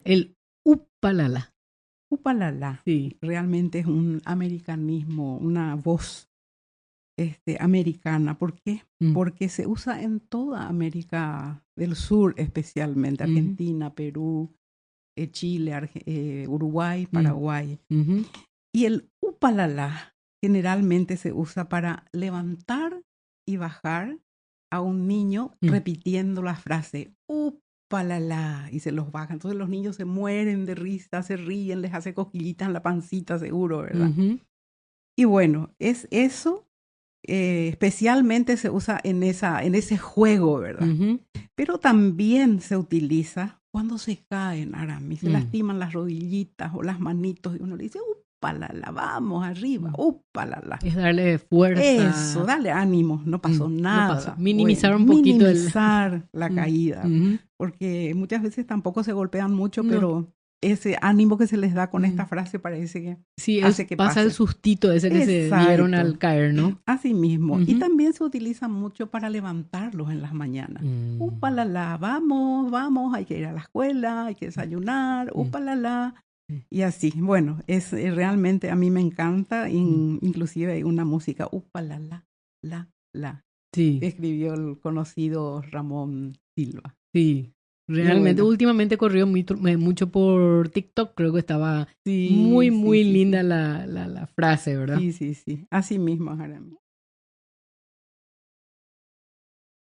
El upalala. Upalala. Sí. Realmente es un americanismo, una voz americana. ¿Por qué? Porque se usa en toda América del Sur, especialmente Argentina, Perú, Chile, Uruguay, Paraguay. Y el upalala generalmente se usa para levantar y bajar a un niño repitiendo la frase upalala y se los baja. Entonces los niños se mueren de risa, se ríen, les hace cosquillitas en la pancita seguro, ¿verdad? Y bueno, es eso. Especialmente se usa en ese juego, ¿verdad? Pero también se utiliza cuando se caen, Aramis, se lastiman las rodillitas o las manitos y uno le dice, upalala, vamos arriba, upalala. Es darle fuerza. Eso, darle ánimo, no pasó nada. No pasó. Minimizar un poquito minimizar la caída, porque muchas veces tampoco se golpean mucho, pero ese ánimo que se les da con esta frase parece que hace que pasa pase. el sustito ese que se dieron al caer, ¿no? Así mismo. Y también se utiliza mucho para levantarlos en las mañanas. Upalala, vamos, vamos, hay que ir a la escuela, hay que desayunar, upalala. Y así, bueno, es realmente a mí me encanta, inclusive hay una música, upalala, la, sí. que escribió el conocido Ramón Silva. Sí. Realmente, bueno, últimamente corrió mucho por TikTok, creo que estaba muy linda la frase, ¿verdad? Sí. Así mismo, Jaramillo.